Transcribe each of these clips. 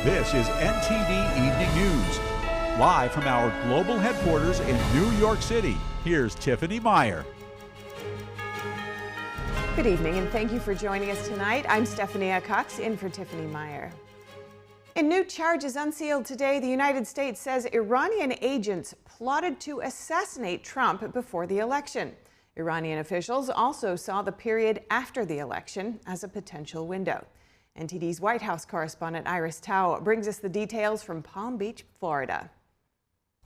This is NTD Evening News. Live from our global headquarters in New York City, here's Tiffany Meyer. Good evening, and thank you for joining us tonight. I'm Stephanie Cox, in for Tiffany Meyer. In new charges unsealed today, the United States says Iranian agents plotted to assassinate Trump before the election. Iranian officials also saw the period after the election as a potential window. NTD's White House correspondent Iris Tao brings us the details from Palm Beach, Florida.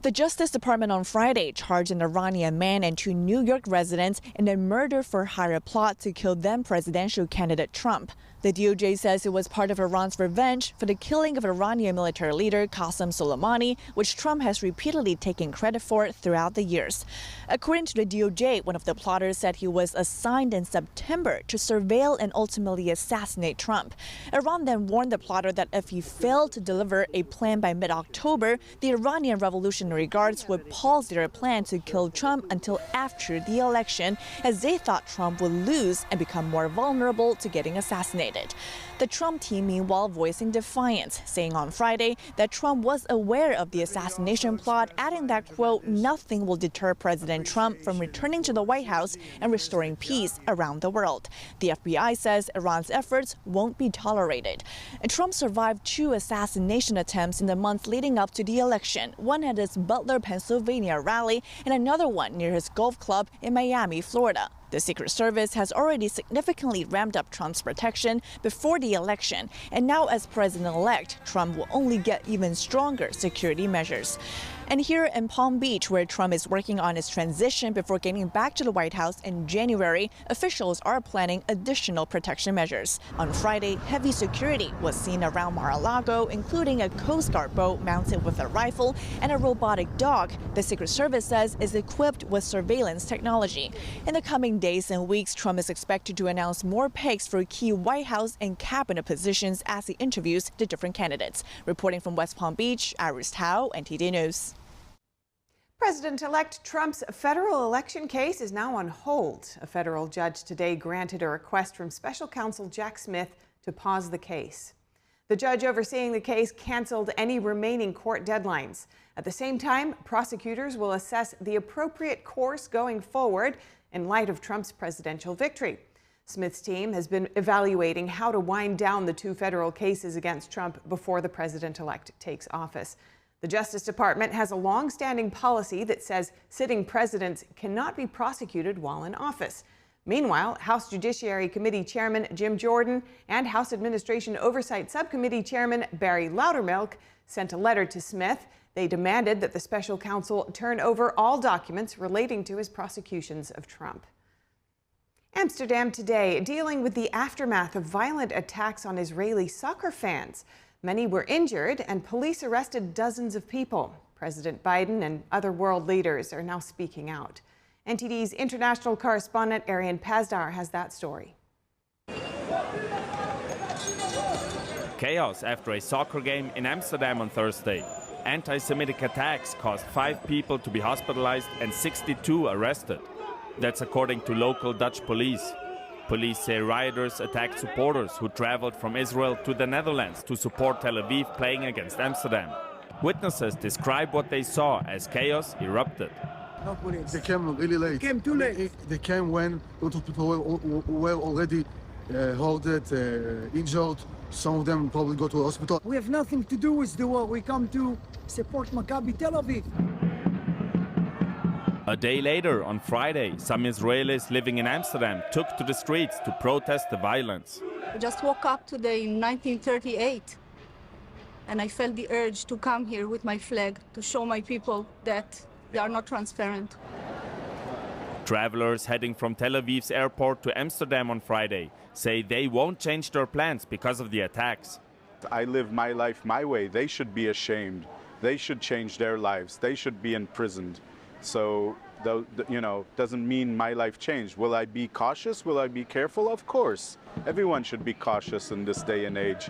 The Justice Department on Friday charged an Iranian man and two New York residents in a murder-for-hire plot to kill then presidential candidate Trump. The DOJ says it was part of Iran's revenge for the killing of Iranian military leader Qasem Soleimani, which Trump has repeatedly taken credit for throughout the years. According to the DOJ, one of the plotters said he was assigned in September to surveil and ultimately assassinate Trump. Iran then warned the plotter that if he failed to deliver a plan by mid-October, the Iranian Revolutionary Guards would pause their plan to kill Trump until after the election, as they thought Trump would lose and become more vulnerable to getting assassinated. The Trump team, meanwhile, voicing defiance, saying on Friday that Trump was aware of the assassination plot, adding that, quote, nothing will deter President Trump from returning to the White House and restoring peace around the world. The FBI says Iran's efforts won't be tolerated. And Trump survived two assassination attempts in the months leading up to the election, one at his Butler, Pennsylvania rally and another one near his golf club in Miami, Florida. The Secret Service has already significantly ramped up Trump's protection before the election, and now as president-elect, Trump will only get even stronger security measures. And here in Palm Beach, where Trump is working on his transition before getting back to the White House in January, officials are planning additional protection measures. On Friday, heavy security was seen around Mar-a-Lago, including a Coast Guard boat mounted with a rifle and a robotic dog the Secret Service says is equipped with surveillance technology. In the coming days and weeks, Trump is expected to announce more picks for key White House and cabinet positions as he interviews the different candidates. Reporting from West Palm Beach, Iris Tao, NTD News. President-elect Trump's federal election case is now on hold. A federal judge today granted a request from special counsel Jack Smith to pause the case. The judge overseeing the case canceled any remaining court deadlines. At the same time, prosecutors will assess the appropriate course going forward in light of Trump's presidential victory. Smith's team has been evaluating how to wind down the two federal cases against Trump before the president-elect takes office. The Justice Department has a long-standing policy that says sitting presidents cannot be prosecuted while in office. Meanwhile, House Judiciary Committee Chairman Jim Jordan and House Administration Oversight Subcommittee Chairman Barry Loudermilk sent a letter to Smith. They demanded that the special counsel turn over all documents relating to his prosecutions of Trump. Amsterdam today, dealing with the aftermath of violent attacks on Israeli soccer fans. Many were injured, and police arrested dozens of people. President Biden and other world leaders are now speaking out. NTD's international correspondent Arian Pazdar has that story. Chaos after a soccer game in Amsterdam on Thursday. Anti-Semitic attacks caused 5 people to be hospitalized and 62 arrested. That's according to local Dutch police. Police say rioters attacked supporters who traveled from Israel to the Netherlands to support Tel Aviv playing against Amsterdam. Witnesses describe what they saw as chaos erupted. They came really late. They came too late. They came when a lot of people were already hurted, injured. Some of them probably go to the hospital. We have nothing to do with the war. We come to support Maccabi Tel Aviv. A day later, on Friday, some Israelis living in Amsterdam took to the streets to protest the violence. I just woke up today in 1938, and I felt the urge to come here with my flag to show my people that they are not transparent. Travelers heading from Tel Aviv's airport to Amsterdam on Friday say they won't change their plans because of the attacks. I live my life my way. They should be ashamed. They should change their lives. They should be imprisoned. So, doesn't mean my life changed. Will I be cautious? Will I be careful? Of course. Everyone should be cautious in this day and age.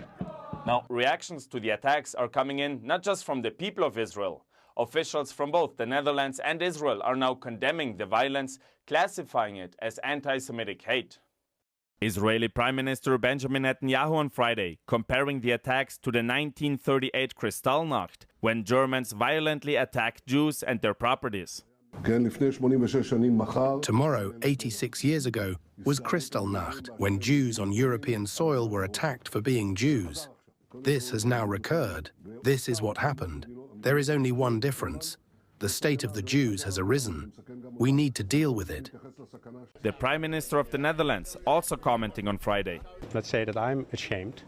Now, reactions to the attacks are coming in not just from the people of Israel. Officials from both the Netherlands and Israel are now condemning the violence, classifying it as anti-Semitic hate. Israeli Prime Minister Benjamin Netanyahu on Friday, comparing the attacks to the 1938 Kristallnacht, when Germans violently attacked Jews and their properties. Tomorrow, 86 years ago, was Kristallnacht, when Jews on European soil were attacked for being Jews. This has now recurred. This is what happened. There is only one difference. The state of the Jews has arisen. We need to deal with it. The Prime Minister of the Netherlands also commenting on Friday. Let's say that I'm ashamed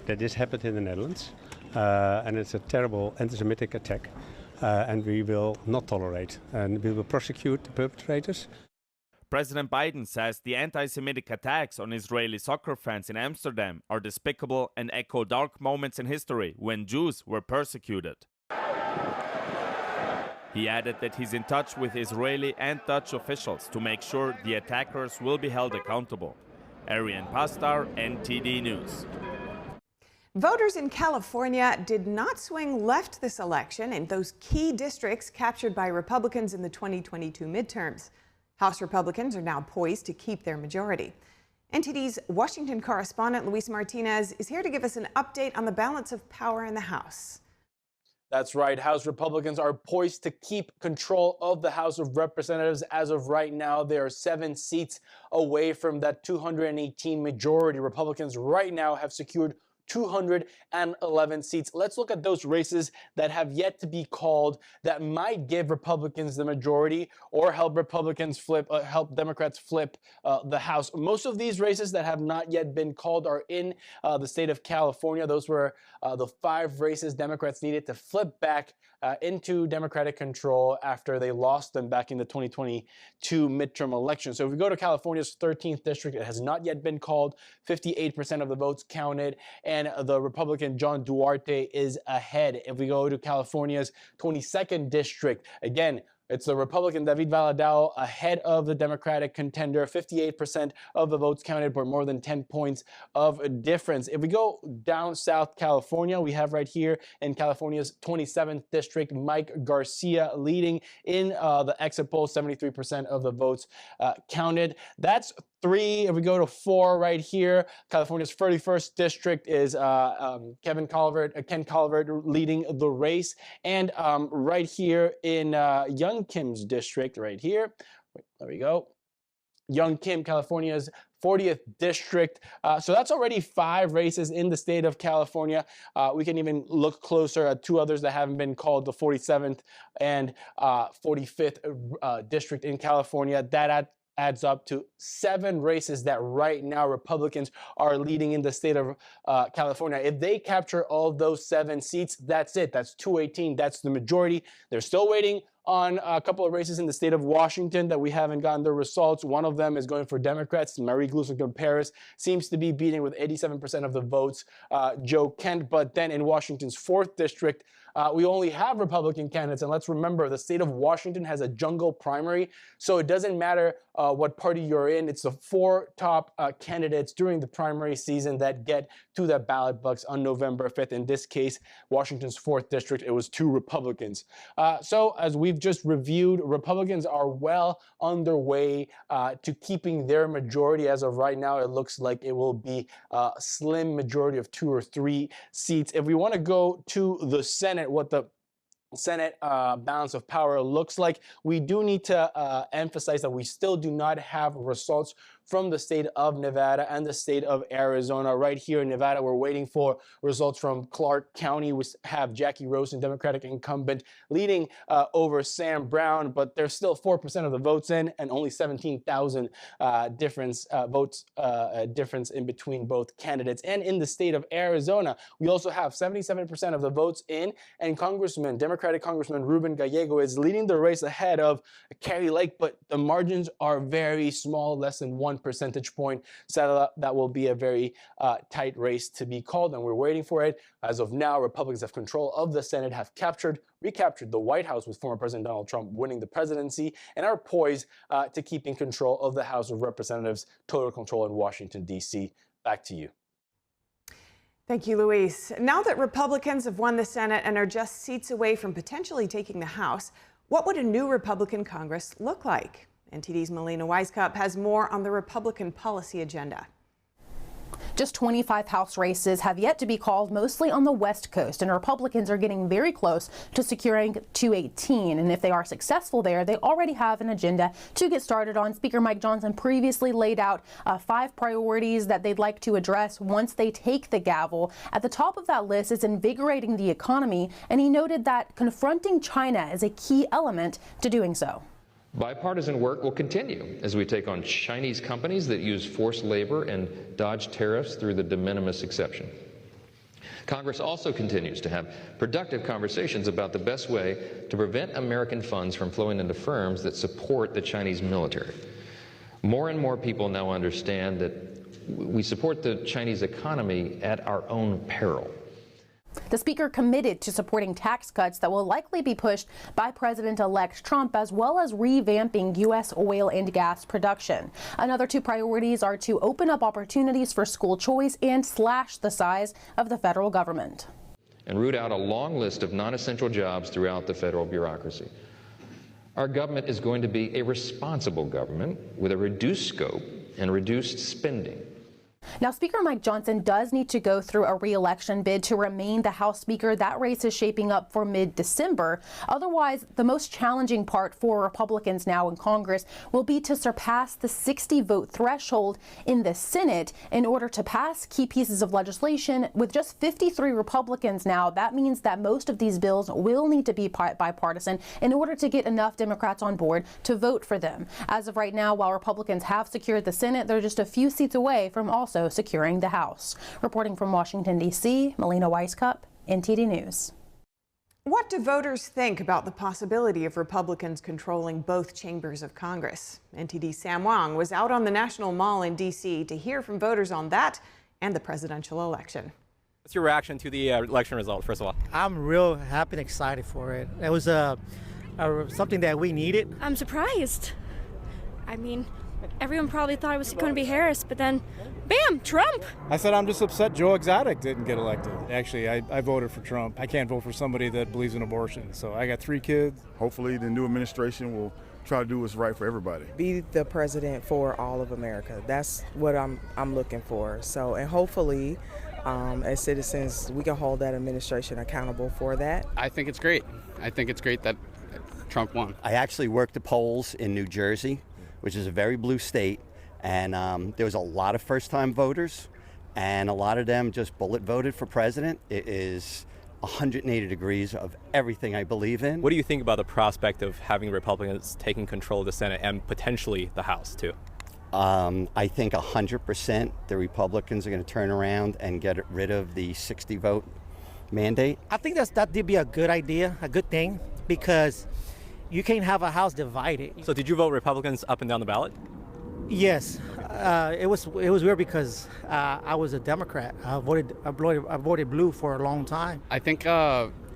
that this happened in the Netherlands, and it's a terrible anti-Semitic attack, and we will not tolerate, and we will prosecute the perpetrators. President Biden says the anti-Semitic attacks on Israeli soccer fans in Amsterdam are despicable and echo dark moments in history when Jews were persecuted. He added that he's in touch with Israeli and Dutch officials to make sure the attackers will be held accountable. Arian Pastar, NTD News. Voters in California did not swing left this election in those key districts captured by Republicans in the 2022 midterms. House Republicans are now poised to keep their majority. NTD's Washington correspondent Luis Martinez is here to give us an update on the balance of power in the House. That's right. House Republicans are poised to keep control of the House of Representatives. As of right now, they are 7 seats away from that 218 majority. Republicans right now have secured 211 seats. Let's look at those races that have yet to be called that might give Republicans the majority or help help Democrats flip the House. Most of these races that have not yet been called are in the state of California. Those were the 5 races Democrats needed to flip back into Democratic control after they lost them back in the 2022 midterm election. So if we go to California's 13th district, it has not yet been called. 58% of the votes counted, and the Republican John Duarte is ahead. If we go to California's 22nd district, again, it's the Republican David Valadao ahead of the Democratic contender. 58% of the votes counted, but more than 10 points of a difference. If we go down South California, we have right here in California's 27th district, Mike Garcia leading in the exit poll. 73% of the votes counted. That's 3. If we go to 4 right here, California's 31st district is Ken Calvert leading the race. And right here in Young Kim's district right here, there we go, Young Kim, California's 40th district. So that's already 5 races in the state of California. We can even look closer at 2 others that haven't been called, the 47th and 45th district in California. That adds up to 7 races that right now Republicans are leading in the state of California. If they capture all those 7 seats, that's it. That's 218. That's the majority. They're still waiting on a couple of races in the state of Washington that we haven't gotten the results. One of them is going for Democrats. Marie Glueson-Paris seems to be beating with 87% of the votes Joe Kent. But then in Washington's 4th district, we only have Republican candidates. And let's remember, the state of Washington has a jungle primary. So it doesn't matter what party you're in. It's the 4 top candidates during the primary season that get to the ballot box on November 5th. In this case, Washington's 4th district, it was 2 Republicans. So as we've just reviewed, Republicans are well on their way to keeping their majority. As of right now, it looks like it will be a slim majority of 2 or 3 seats. If we want to go to the Senate, what the Senate balance of power looks like, we do need to emphasize that we still do not have results from the state of Nevada and the state of Arizona. Right here in Nevada, we're waiting for results from Clark County. We have Jackie Rosen, Democratic incumbent, leading over Sam Brown, but there's still 4% of the votes in and only 17,000 votes difference in between both candidates. And in the state of Arizona, we also have 77% of the votes in, and Democratic Congressman Ruben Gallego is leading the race ahead of Kari Lake, but the margins are very small, less than 1 percentage point. So that will be a very tight race to be called, and we're waiting for it. As of now, Republicans have control of the Senate, have recaptured the White House with former President Donald Trump winning the presidency, and are poised to keeping control of the House of Representatives, total control in Washington, D.C. Back to you. Thank you, Luis. Now that Republicans have won the Senate and are just seats away from potentially taking the House, what would a new Republican Congress look like? NTD's Melina Weisskopf has more on the Republican policy agenda. Just 25 House races have yet to be called, mostly on the West Coast, and Republicans are getting very close to securing 218. And if they are successful there, they already have an agenda to get started on. Speaker Mike Johnson previously laid out 5 priorities that they'd like to address once they take the gavel. At the top of that list is invigorating the economy, and he noted that confronting China is a key element to doing so. Bipartisan work will continue as we take on Chinese companies that use forced labor and dodge tariffs through the de minimis exception. Congress also continues to have productive conversations about the best way to prevent American funds from flowing into firms that support the Chinese military. More and more people now understand that we support the Chinese economy at our own peril. The speaker committed to supporting tax cuts that will likely be pushed by President-elect Trump, as well as revamping U.S. oil and gas production. Another 2 priorities are to open up opportunities for school choice and slash the size of the federal government. And root out a long list of non-essential jobs throughout the federal bureaucracy. Our government is going to be a responsible government with a reduced scope and reduced spending. Now, Speaker Mike Johnson does need to go through a re-election bid to remain the House Speaker. That race is shaping up for mid-December. Otherwise, the most challenging part for Republicans now in Congress will be to surpass the 60-vote threshold in the Senate in order to pass key pieces of legislation. With just 53 Republicans now, that means that most of these bills will need to be bipartisan in order to get enough Democrats on board to vote for them. As of right now, while Republicans have secured the Senate, they're just a few seats away from also securing the House. Reporting from Washington, D.C., Melina Weiskup, NTD News. What do voters think about the possibility of Republicans controlling both chambers of Congress? NTD's Sam Wang was out on the National Mall in D.C. to hear from voters on that and the presidential election. What's your reaction to the election result, first of all? I'm real happy and excited for it. It was something that we needed. I'm surprised. I mean, everyone probably thought it was going to be Harris, but then, bam, Trump! I said I'm just upset Joe Exotic didn't get elected. Actually, I voted for Trump. I can't vote for somebody that believes in abortion. So I got 3 kids. Hopefully the new administration will try to do what's right for everybody. Be the president for all of America. That's what I'm looking for. So, and hopefully, as citizens, we can hold that administration accountable for that. I think it's great. I think it's great that Trump won. I actually worked the polls in New Jersey, which is a very blue state, and there was a lot of first-time voters, and a lot of them just bullet voted for president. It is 180 degrees of everything I believe in. What do you think about the prospect of having Republicans taking control of the Senate and potentially the House, too? I think 100% the Republicans are going to turn around and get rid of the 60-vote mandate. I think that'd be a good idea, a good thing, because you can't have a House divided. So did you vote Republicans up and down the ballot? Yes. It was weird because I was a Democrat. I voted blue for a long time. I think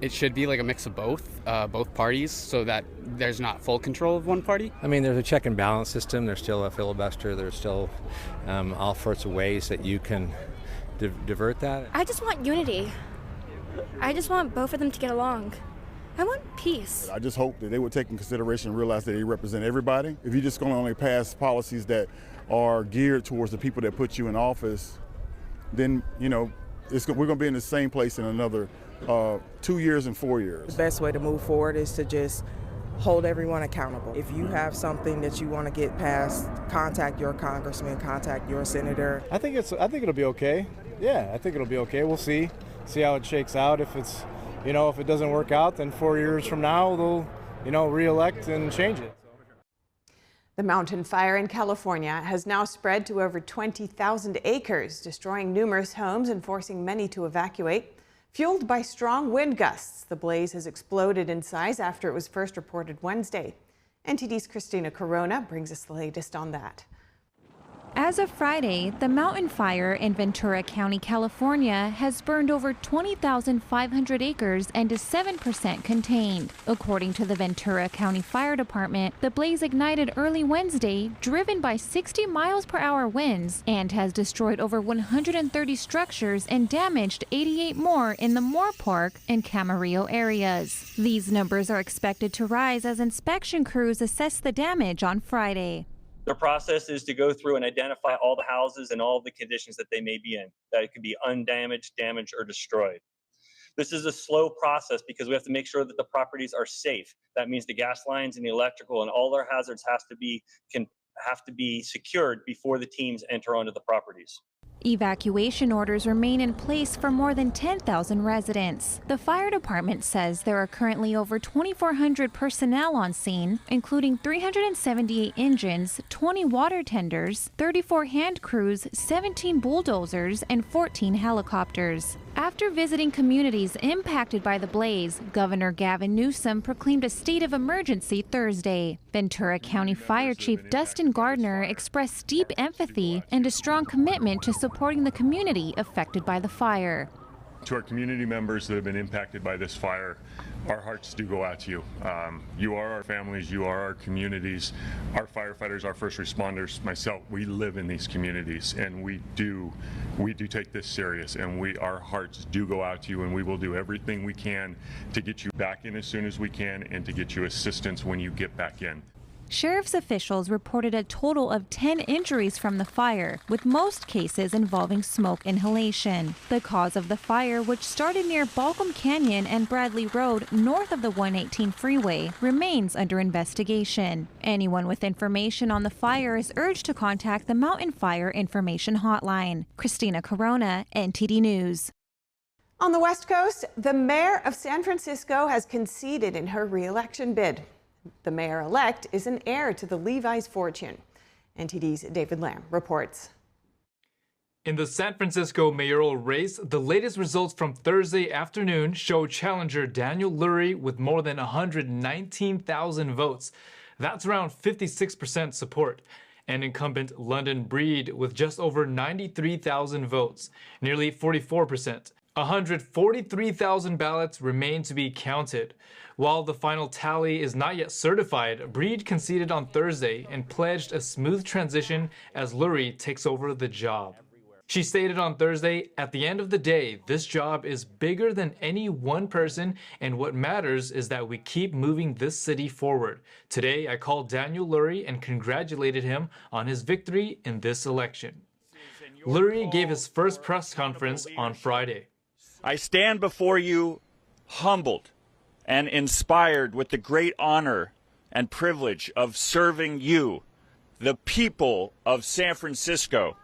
it should be like a mix of both parties, so that there's not full control of one party. I mean, there's a check and balance system. There's still a filibuster. There's still all sorts of ways that you can divert that. I just want unity. I just want both of them to get along. I want peace. I just hope that they would take in consideration and realize that they represent everybody. If you're just going to only pass policies that are geared towards the people that put you in office, then, you know, we're going to be in the same place in another 2 years and 4 years. The best way to move forward is to just hold everyone accountable. If you have something that you want to get passed, contact your congressman, contact your senator. I think it'll be okay. Yeah, I think it'll be okay. We'll see how it shakes out. If it doesn't work out, then 4 years from now, they'll, re-elect and change it. The mountain fire in California has now spread to over 20,000 acres, destroying numerous homes and forcing many to evacuate. Fueled by strong wind gusts, the blaze has exploded in size after it was first reported Wednesday. NTD's Christina Corona brings us the latest on that. As of Friday, the mountain fire in Ventura County, California has burned over 20,500 acres and is 7% contained. According to the Ventura County Fire Department, the blaze ignited early Wednesday, driven by 60 miles per hour winds, and has destroyed over 130 structures and damaged 88 more in the Moore Park and Camarillo areas. These numbers are expected to rise as inspection crews assess the damage on Friday. The process is to go through and identify all the houses and all the conditions that they may be in, that it could be undamaged, damaged, or destroyed. This is a slow process because we have to make sure that the properties are safe. That means the gas lines and the electrical and all their hazards have to be secured before the teams enter onto the properties. Evacuation orders remain in place for more than 10,000 residents. The fire department says there are currently over 2,400 personnel on scene, including 378 engines, 20 water tenders, 34 hand crews, 17 bulldozers, and 14 helicopters. After visiting communities impacted by the blaze, Governor Gavin Newsom proclaimed a state of emergency Thursday. Ventura County Fire Chief Dustin Gardner expressed deep empathy and a strong commitment to supporting the community affected by the fire. To our community members that have been impacted by this fire, our hearts do go out to you. You are our families, you are our communities, our firefighters, our first responders, myself, we live in these communities, and we do take this serious, and our hearts do go out to you, and we will do everything we can to get you back in as soon as we can and to get you assistance when you get back in. Sheriff's officials reported a total of 10 injuries from the fire, with most cases involving smoke inhalation. The cause of the fire, which started near Balcom Canyon and Bradley Road north of the 118 freeway, remains under investigation. Anyone with information on the fire is urged to contact the Mountain Fire Information Hotline. Christina Corona, NTD News. On the West Coast, the mayor of San Francisco has conceded in her re-election bid. The mayor-elect is an heir to the Levi's fortune. NTD's David Lamb reports. In the San Francisco mayoral race, the latest results from Thursday afternoon show challenger Daniel Lurie with more than 119,000 votes. That's around 56% support. And incumbent London Breed with just over 93,000 votes, nearly 44%. 143,000 ballots remain to be counted. While the final tally is not yet certified, Breed conceded on Thursday and pledged a smooth transition as Lurie takes over the job. She stated on Thursday, "At the end of the day, this job is bigger than any one person, and what matters is that we keep moving this city forward. Today, I called Daniel Lurie and congratulated him on his victory in this election." Lurie gave his first press conference on Friday. "I stand before you humbled and inspired with the great honor and privilege of serving you, the people of San Francisco,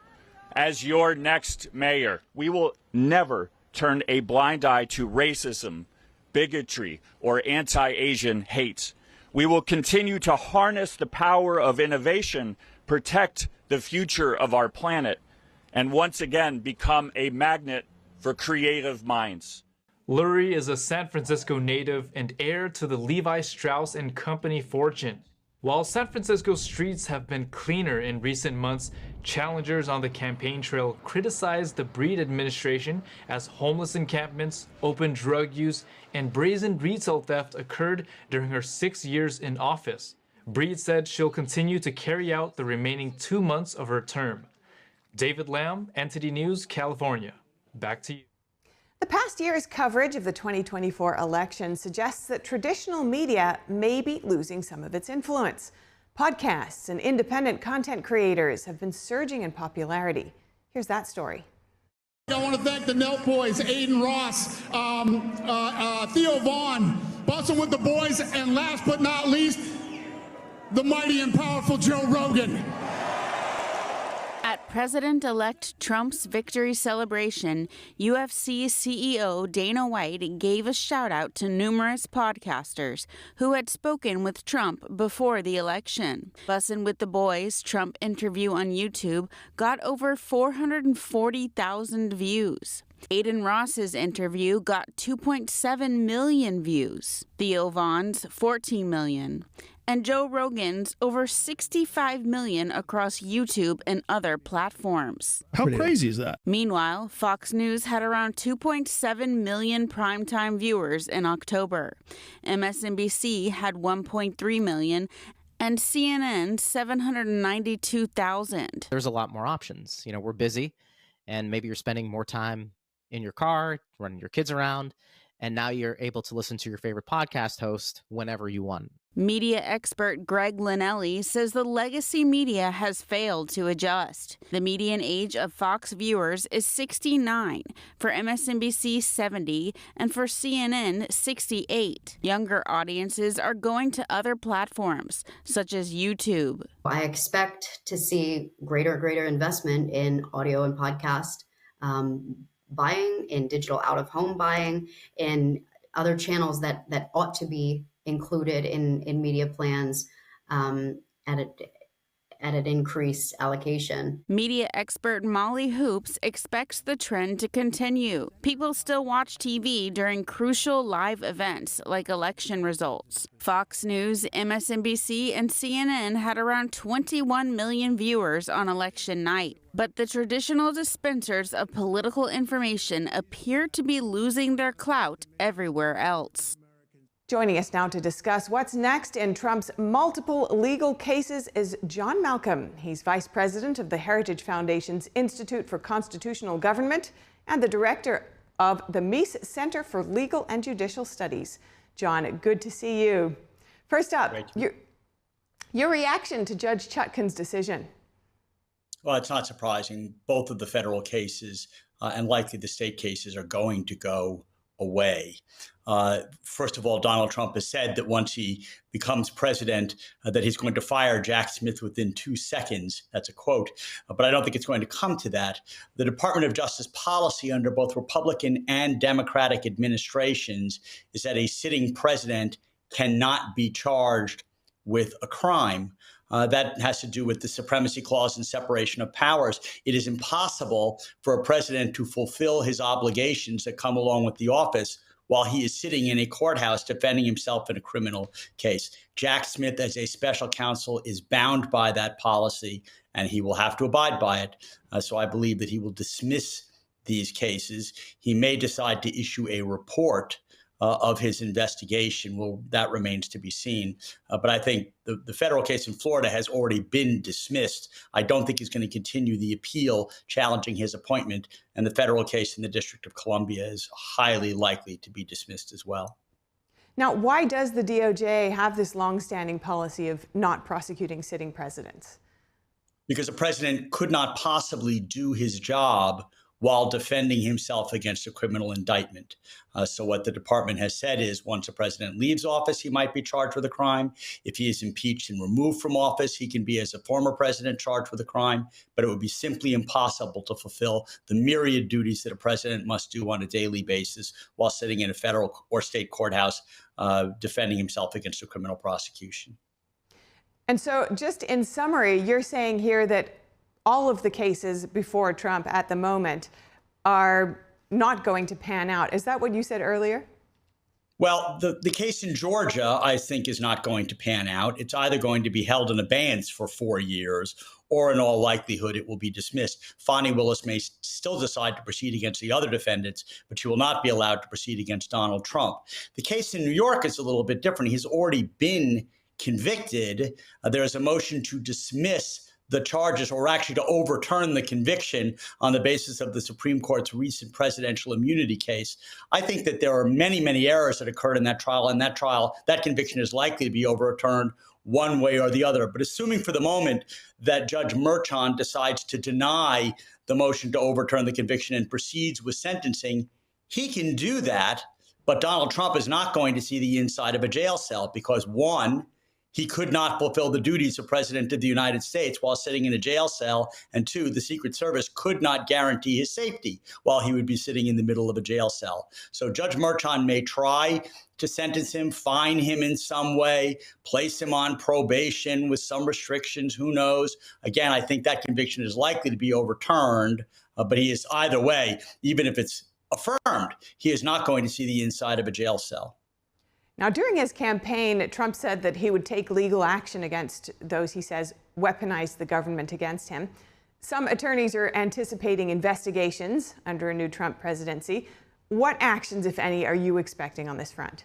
as your next mayor. We will never turn a blind eye to racism, bigotry, or anti-Asian hate. We will continue to harness the power of innovation, protect the future of our planet, and once again become a magnet for creative minds." Lurie is a San Francisco native and heir to the Levi Strauss & Company fortune. While San Francisco streets have been cleaner in recent months, challengers on the campaign trail criticized the Breed administration as homeless encampments, open drug use, and brazen retail theft occurred during her 6 years in office. Breed said she'll continue to carry out the remaining 2 months of her term. David Lamb, NTD News, California. Back to you. The past year's coverage of the 2024 election suggests that traditional media may be losing some of its influence. Podcasts and independent content creators have been surging in popularity. Here's that story. I want to thank the Nelk Boys, Aiden Ross, Theo Vaughn, Bussin' with the Boys, and last but not least, the mighty and powerful Joe Rogan. At President-elect Trump's victory celebration, UFC CEO Dana White gave a shout-out to numerous podcasters who had spoken with Trump before the election. Bussin' with the Boys' Trump interview on YouTube got over 440,000 views. Aiden Ross's interview got 2.7 million views. Theo Vaughn's 14 million. And Joe Rogan's over 65 million across YouTube and other platforms. How crazy is that? Meanwhile, Fox News had around 2.7 million primetime viewers in October. MSNBC had 1.3 million, and CNN 792,000. There's a lot more options. You know, we're busy, and maybe you're spending more time in your car, running your kids around, and now you're able to listen to your favorite podcast host whenever you want. Media expert Greg Linnelli says the legacy media has failed to adjust. The median age of Fox viewers is 69, for MSNBC 70, and for CNN 68. Younger audiences are going to other platforms, such as YouTube. I expect to see greater investment in audio and podcast buying, in digital out-of-home buying, in other channels that ought to be included in media plans at an increased allocation. Media expert Molly Hoops expects the trend to continue. People still watch TV during crucial live events like election results. Fox News, MSNBC, and CNN had around 21 million viewers on election night. But the traditional dispensers of political information appear to be losing their clout everywhere else. Joining us now to discuss what's next in Trump's multiple legal cases is John Malcolm. He's vice president of the Heritage Foundation's Institute for Constitutional Government and the director of the Meese Center for Legal and Judicial Studies. John, good to see you. First up, your reaction to Judge Chutkan's decision. Well, it's not surprising. Both of the federal cases and likely the state cases are going to go away. First of all, Donald Trump has said that once he becomes president, that he's going to fire Jack Smith within 2 seconds. That's a quote. But I don't think it's going to come to that. The Department of Justice policy under both Republican and Democratic administrations is that a sitting president cannot be charged with a crime. That has to do with the supremacy clause and separation of powers. It is impossible for a president to fulfill his obligations that come along with the office while he is sitting in a courthouse defending himself in a criminal case. Jack Smith, as a special counsel, is bound by that policy, and he will have to abide by it. So I believe that he will dismiss these cases. He may decide to issue a report of his investigation. Well, that remains to be seen. But I think the federal case in Florida has already been dismissed. I don't think he's going to continue the appeal challenging his appointment. And the federal case in the District of Columbia is highly likely to be dismissed as well. Now, why does the DOJ have this longstanding policy of not prosecuting sitting presidents? Because a president could not possibly do his job while defending himself against a criminal indictment. So what the department has said is once a president leaves office, he might be charged with a crime. If he is impeached and removed from office, he can be, as a former president, charged with a crime. But it would be simply impossible to fulfill the myriad duties that a president must do on a daily basis while sitting in a federal or state courthouse defending himself against a criminal prosecution. And so just in summary, you're saying here that all of the cases before Trump at the moment are not going to pan out. Is that what you said earlier? Well, the case in Georgia, I think, is not going to pan out. It's either going to be held in abeyance for 4 years, or in all likelihood, it will be dismissed. Fani Willis may still decide to proceed against the other defendants, but she will not be allowed to proceed against Donald Trump. The case in New York is a little bit different. He's already been convicted. There is a motion to dismiss the charges, or actually to overturn the conviction on the basis of the Supreme Court's recent presidential immunity case. I think that there are many, many errors that occurred in that trial, and that conviction is likely to be overturned one way or the other. But assuming for the moment that Judge Merchan decides to deny the motion to overturn the conviction and proceeds with sentencing, he can do that, but Donald Trump is not going to see the inside of a jail cell because, one, he could not fulfill the duties of President of the United States while sitting in a jail cell. And two, the Secret Service could not guarantee his safety while he would be sitting in the middle of a jail cell. So Judge Merchan may try to sentence him, fine him in some way, place him on probation with some restrictions, who knows? Again, I think that conviction is likely to be overturned, but he is either way, even if it's affirmed, he is not going to see the inside of a jail cell. Now, during his campaign, Trump said that he would take legal action against those he says weaponized the government against him. Some attorneys are anticipating investigations under a new Trump presidency. What actions, if any, are you expecting on this front?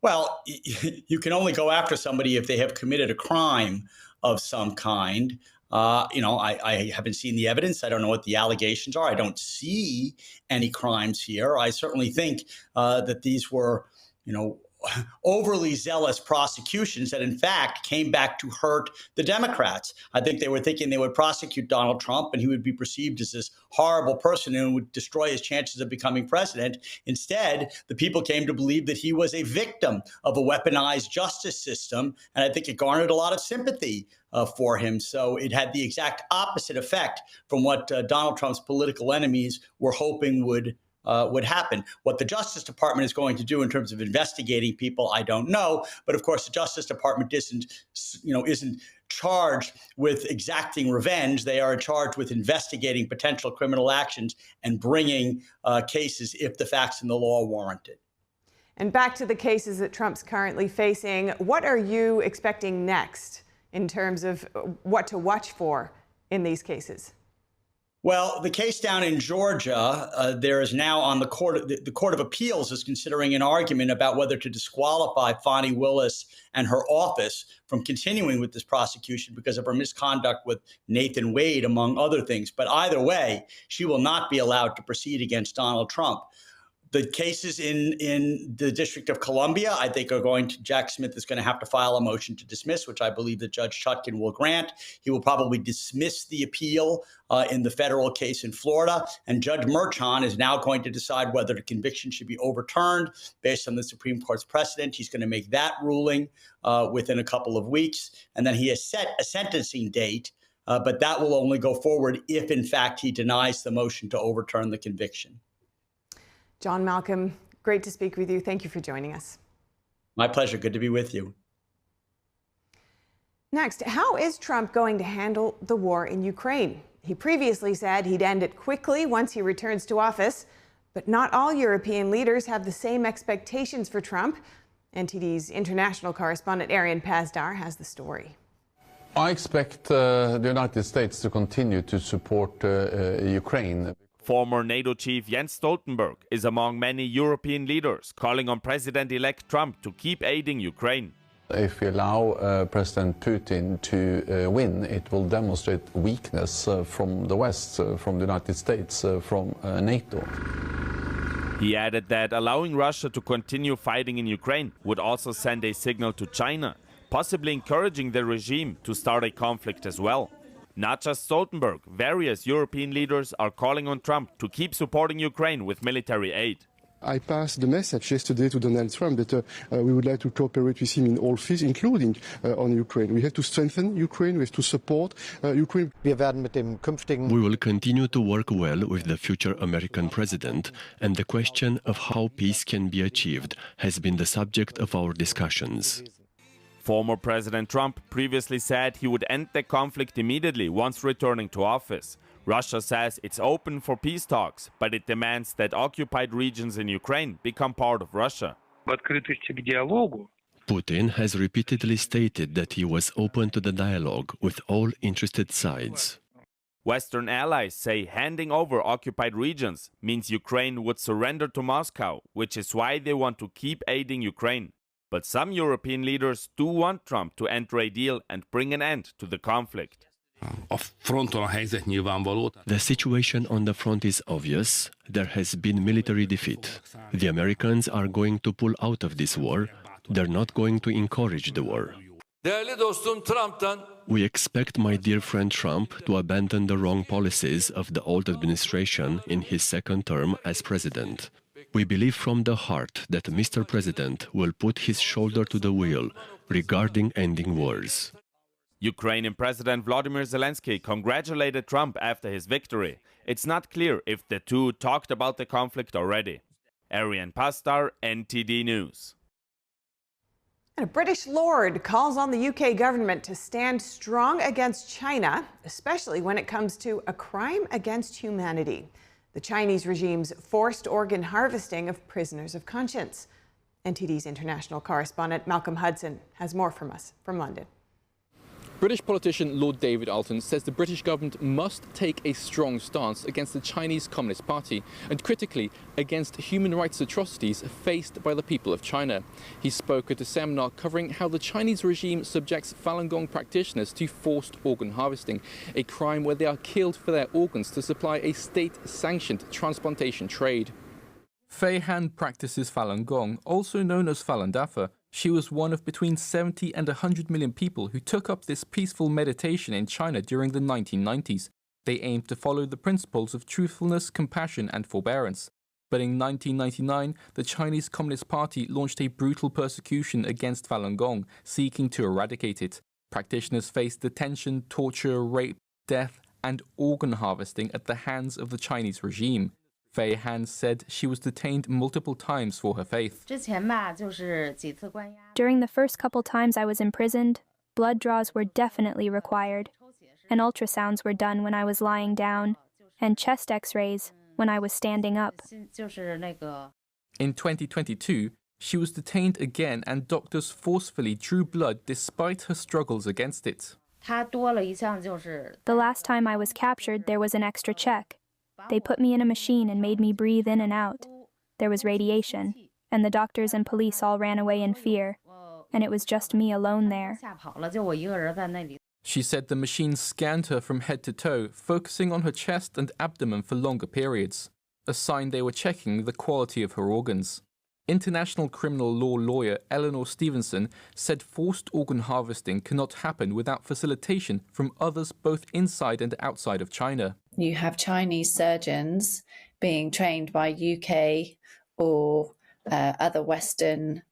Well, you can only go after somebody if they have committed a crime of some kind. I haven't seen the evidence. I don't know what the allegations are. I don't see any crimes here. I certainly think that these were, overly zealous prosecutions that in fact came back to hurt the Democrats. I think they were thinking they would prosecute Donald Trump and he would be perceived as this horrible person who would destroy his chances of becoming president. Instead, the people came to believe that he was a victim of a weaponized justice system. And I think it garnered a lot of sympathy for him. So it had the exact opposite effect from what Donald Trump's political enemies were hoping would happen. What the Justice Department is going to do in terms of investigating people, I don't know. But of course, the Justice Department isn't charged with exacting revenge. They are charged with investigating potential criminal actions and bringing cases if the facts and the law warrant it. And back to the cases that Trump's currently facing, what are you expecting next in terms of what to watch for in these cases? Well, the case down in Georgia, there is now on the Court of Appeals is considering an argument about whether to disqualify Fani Willis and her office from continuing with this prosecution because of her misconduct with Nathan Wade, among other things. But either way, she will not be allowed to proceed against Donald Trump. The cases in the District of Columbia, I think, Jack Smith is going to have to file a motion to dismiss, which I believe that Judge Chutkan will grant. He will probably dismiss the appeal in the federal case in Florida. And Judge Merchan is now going to decide whether the conviction should be overturned based on the Supreme Court's precedent. He's going to make that ruling within a couple of weeks. And then he has set a sentencing date, but that will only go forward if, in fact, he denies the motion to overturn the conviction. John Malcolm, great to speak with you. Thank you for joining us. My pleasure. Good to be with you. Next, how is Trump going to handle the war in Ukraine? He previously said he'd end it quickly once he returns to office, but not all European leaders have the same expectations for Trump. NTD's international correspondent Arian Pazdar has the story. I expect the United States to continue to support Ukraine. Former NATO chief Jens Stoltenberg is among many European leaders calling on President-elect Trump to keep aiding Ukraine. If we allow President Putin to win, it will demonstrate weakness from the West, from the United States, from NATO. He added that allowing Russia to continue fighting in Ukraine would also send a signal to China, possibly encouraging the regime to start a conflict as well. Not just Stoltenberg, various European leaders are calling on Trump to keep supporting Ukraine with military aid. I passed the message yesterday to Donald Trump that we would like to cooperate with him in all fields, including on Ukraine. We have to strengthen Ukraine, we have to support Ukraine. We will continue to work well with the future American president, and the question of how peace can be achieved has been the subject of our discussions. Former President Trump previously said he would end the conflict immediately once returning to office. Russia says it's open for peace talks, but it demands that occupied regions in Ukraine become part of Russia. Putin has repeatedly stated that he was open to the dialogue with all interested sides. Western allies say handing over occupied regions means Ukraine would surrender to Moscow, which is why they want to keep aiding Ukraine. But some European leaders do want Trump to enter a deal and bring an end to the conflict. The situation on the front is obvious. There has been military defeat. The Americans are going to pull out of this war. They're not going to encourage the war. We expect my dear friend Trump to abandon the wrong policies of the old administration in his second term as president. We believe from the heart that Mr. President will put his shoulder to the wheel regarding ending wars. Ukrainian President Volodymyr Zelensky congratulated Trump after his victory. It's not clear if the two talked about the conflict already. Arian Pazdar, NTD News. And a British lord calls on the UK government to stand strong against China, especially when it comes to a crime against humanity: the Chinese regime's forced organ harvesting of prisoners of conscience. NTD's international correspondent Malcolm Hudson has more from us from London. British politician Lord David Alton says the British government must take a strong stance against the Chinese Communist Party and critically against human rights atrocities faced by the people of China. He spoke at a seminar covering how the Chinese regime subjects Falun Gong practitioners to forced organ harvesting, a crime where they are killed for their organs to supply a state-sanctioned transplantation trade. Fei Han practices Falun Gong, also known as Falun Dafa. She was one of between 70 and 100 million people who took up this peaceful meditation in China during the 1990s. They aimed to follow the principles of truthfulness, compassion, and forbearance. But in 1999, the Chinese Communist Party launched a brutal persecution against Falun Gong, seeking to eradicate it. Practitioners faced detention, torture, rape, death, and organ harvesting at the hands of the Chinese regime. Fei Han said she was detained multiple times for her faith. During the first couple times I was imprisoned, blood draws were definitely required, and ultrasounds were done when I was lying down, and chest x-rays when I was standing up. In 2022, she was detained again and doctors forcefully drew blood despite her struggles against it. The last time I was captured, there was an extra check. They put me in a machine and made me breathe in and out. There was radiation, and the doctors and police all ran away in fear, and it was just me alone there. She said the machine scanned her from head to toe, focusing on her chest and abdomen for longer periods, a sign they were checking the quality of her organs. International criminal law lawyer Eleanor Stevenson said forced organ harvesting cannot happen without facilitation from others both inside and outside of China. You have Chinese surgeons being trained by UK or other Western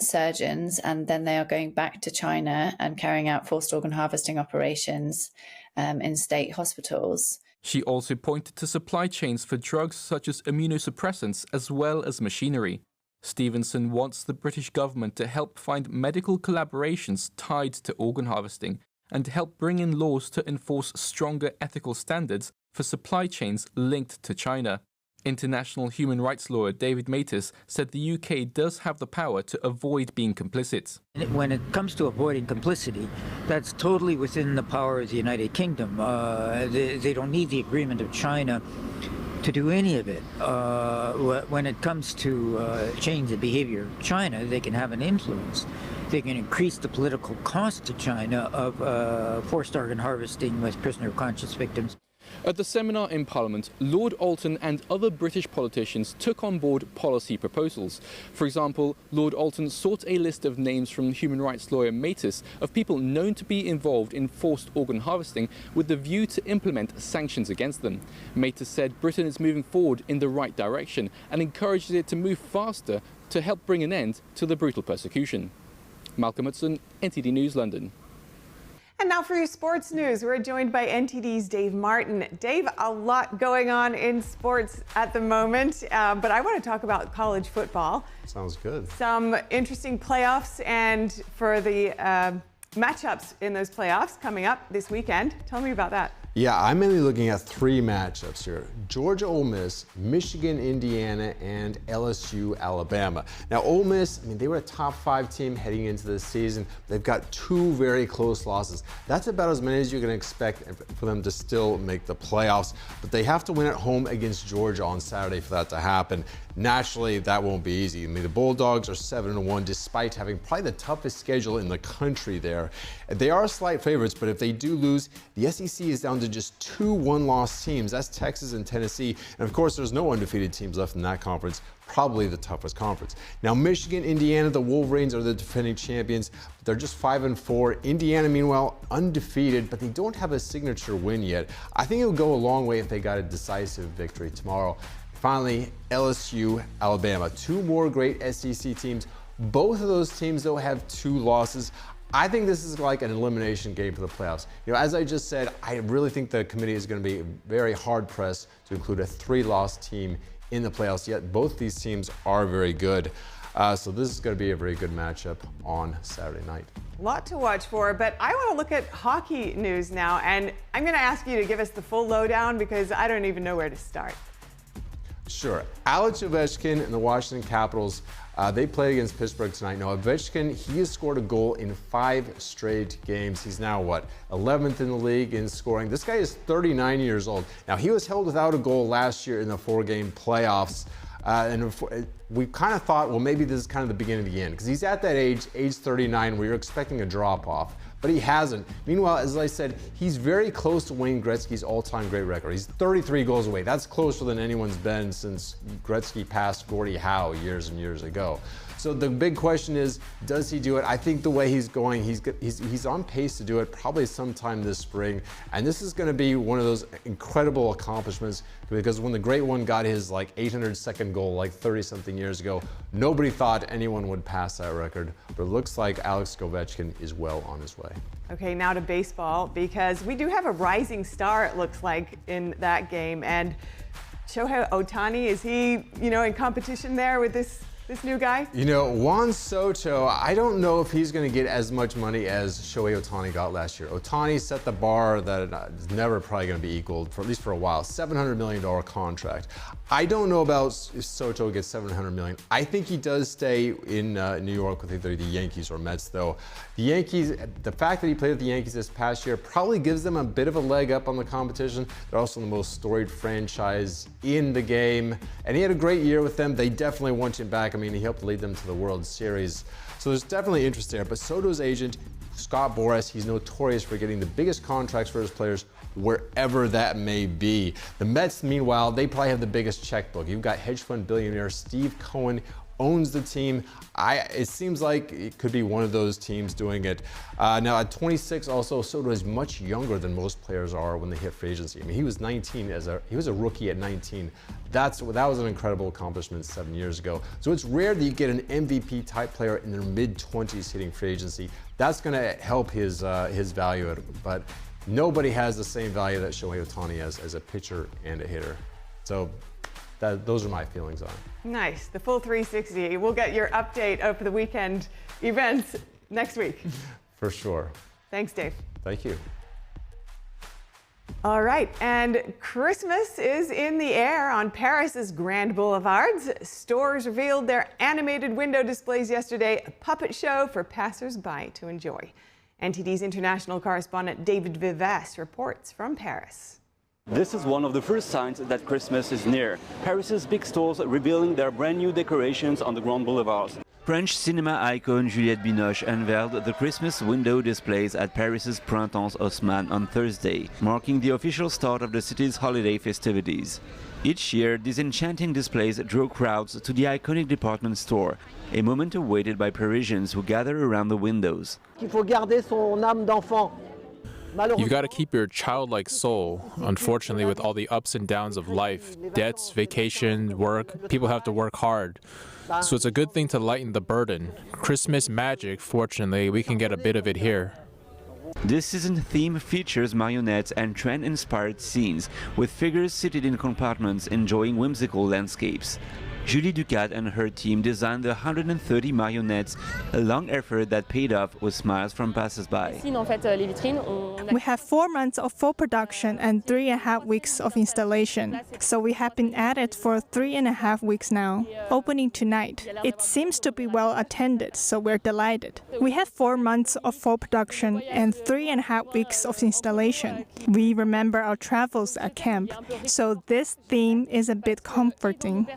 surgeons, and then they are going back to China and carrying out forced organ harvesting operations in state hospitals. She also pointed to supply chains for drugs such as immunosuppressants as well as machinery. Stevenson wants the British government to help find medical collaborations tied to organ harvesting and help bring in laws to enforce stronger ethical standards for supply chains linked to China. International human rights lawyer David Matas said the UK does have the power to avoid being complicit. When it comes to avoiding complicity, that's totally within the power of the United Kingdom. They don't need the agreement of China to do any of it. When it comes to change the behavior of China, they can have an influence. They can increase the political cost to China of forced organ harvesting with prisoner of conscience victims. At the seminar in Parliament, Lord Alton and other British politicians took on board policy proposals. For example, Lord Alton sought a list of names from human rights lawyer Matas of people known to be involved in forced organ harvesting with the view to implement sanctions against them. Matas said Britain is moving forward in the right direction and encouraged it to move faster to help bring an end to the brutal persecution. Malcolm Hudson, NTD News, London. And now for your sports news, we're joined by NTD's Dave Martin. Dave, a lot going on in sports at the moment, but I want to talk about college football. Sounds good. Some interesting playoffs, and for the matchups in those playoffs coming up this weekend. Tell me about that. Yeah, I'm mainly looking at three matchups here. Georgia, Ole Miss, Michigan, Indiana, and LSU, Alabama. Now, Ole Miss, they were a top 5 team heading into this season. They've got 2 very close losses. That's about as many as you're going to expect for them to still make the playoffs. But they have to win at home against Georgia on Saturday for that to happen. Naturally, that won't be easy. The Bulldogs are 7-1 despite having probably the toughest schedule in the country there. They are slight favorites, but if they do lose, the SEC is down to just 2 one-loss teams. That's Texas and Tennessee. And of course, there's no undefeated teams left in that conference. Probably the toughest conference. Now, Michigan, Indiana, the Wolverines are the defending champions. But they're just 5-4. Indiana, meanwhile, undefeated, but they don't have a signature win yet. I think it would go a long way if they got a decisive victory tomorrow. Finally, LSU, Alabama. 2 more great SEC teams. Both of those teams, though, have 2 losses. I think this is like an elimination game for the playoffs. As I just said, I really think the committee is going to be very hard-pressed to include a 3-loss team in the playoffs, yet both these teams are very good. So this is going to be a very good matchup on Saturday night. A lot to watch for, but I want to look at hockey news now, and I'm going to ask you to give us the full lowdown because I don't even know where to start. Sure. Alex Ovechkin and the Washington Capitals, they played against Pittsburgh tonight. Now, Ovechkin, he has scored a goal in 5 straight games. He's now, 11th in the league in scoring. This guy is 39 years old. Now, he was held without a goal last year in the 4-game playoffs. And we kind of thought, well, maybe this is kind of the beginning of the end, because he's at that age 39, where you're expecting a drop-off. but he hasn't. Meanwhile, as I said, he's very close to Wayne Gretzky's all-time great record. He's 33 goals away. That's closer than anyone's been since Gretzky passed Gordie Howe years and years ago. So the big question is, does he do it? I think the way he's going, he's on pace to do it probably sometime this spring. And this is going to be one of those incredible accomplishments, because when the Great One got his like 802nd goal like 30-something years ago, nobody thought anyone would pass that record. But it looks like Alex Ovechkin is well on his way. Okay, now to baseball, because we do have a rising star, it looks like, in that game. And Shohei Ohtani, is he, in competition there with this new guy? Juan Soto, I don't know if he's going to get as much money as Shohei Ohtani got last year. Ohtani set the bar that is never probably going to be equaled, for at least for a while. $700 million contract. I don't know about if Soto gets $700 million. I think he does stay in New York with either the Yankees or Mets, though. The Yankees, the fact that he played with the Yankees this past year probably gives them a bit of a leg up on the competition. They're also the most storied franchise in the game, and he had a great year with them. They definitely want him back. I mean, he helped lead them to the World Series. So there's definitely interest there. But Soto's agent, Scott Boras, he's notorious for getting the biggest contracts for his players wherever that may be. The Mets, meanwhile, they probably have the biggest checkbook. You've got hedge fund billionaire Steve Cohen owns the team. It seems like it could be one of those teams doing it. Now at 26, also Soto is much younger than most players are when they hit free agency. I mean, he was 19 he was a rookie at 19. That was an incredible accomplishment 7 years ago. So it's rare that you get an MVP type player in their mid-20s hitting free agency. That's going to help his value, but nobody has the same value that Shohei Ohtani has as a pitcher and a hitter. So those are my feelings on it. Nice, the full 360. We'll get your update of the weekend events next week. For sure. Thanks, Dave. Thank you. All right, and Christmas is in the air on Paris's grand boulevards. Stores revealed their animated window displays yesterday, a puppet show for passers-by to enjoy. NTD's international correspondent David Vives reports from Paris. This is one of the first signs that Christmas is near. Paris's big stores revealing their brand new decorations on the Grand Boulevards. French cinema icon Juliette Binoche unveiled the Christmas window displays at Paris's Printemps Haussmann on Thursday, marking the official start of the city's holiday festivities. Each year, these enchanting displays draw crowds to the iconic department store, a moment awaited by Parisians who gather around the windows. Il faut garder son âme d'enfant. You've got to keep your childlike soul. Unfortunately, with all the ups and downs of life, debts, vacation, work, people have to work hard. So it's a good thing to lighten the burden. Christmas magic, fortunately, we can get a bit of it here. This season's theme features marionettes and trend-inspired scenes, with figures seated in compartments enjoying whimsical landscapes. Julie Ducat and her team designed the 130 marionettes, a long effort that paid off with smiles from passers-by. We have 4 months of full production and 3.5 weeks of installation. So we have been at it for 3.5 weeks now, opening tonight. It seems to be well attended, so we're delighted. We have 4 months of full production and 3.5 weeks of installation. We remember our travels at camp, so this theme is a bit comforting.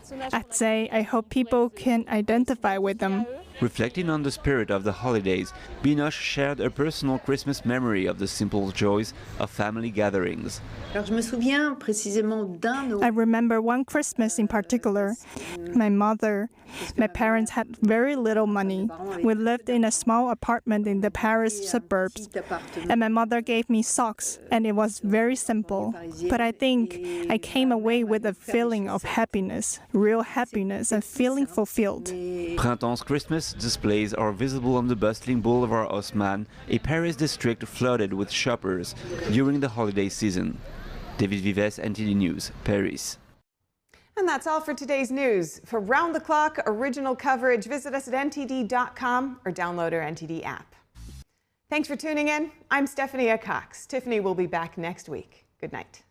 I hope people can identify with them. Reflecting on the spirit of the holidays, Binoche shared a personal Christmas memory of the simple joys of family gatherings. I remember one Christmas in particular. My parents had very little money. We lived in a small apartment in the Paris suburbs, and my mother gave me socks, and it was very simple. But I think I came away with a feeling of happiness, real happiness, and feeling fulfilled. Printemps Christmas displays are visible on the bustling Boulevard Haussmann, a Paris district flooded with shoppers during the holiday season. David Vives, NTD News, Paris. And that's all for today's news. For round-the-clock original coverage, visit us at ntd.com or download our NTD app. Thanks for tuning in. I'm Stephanie Cox. Tiffany will be back next week. Good night.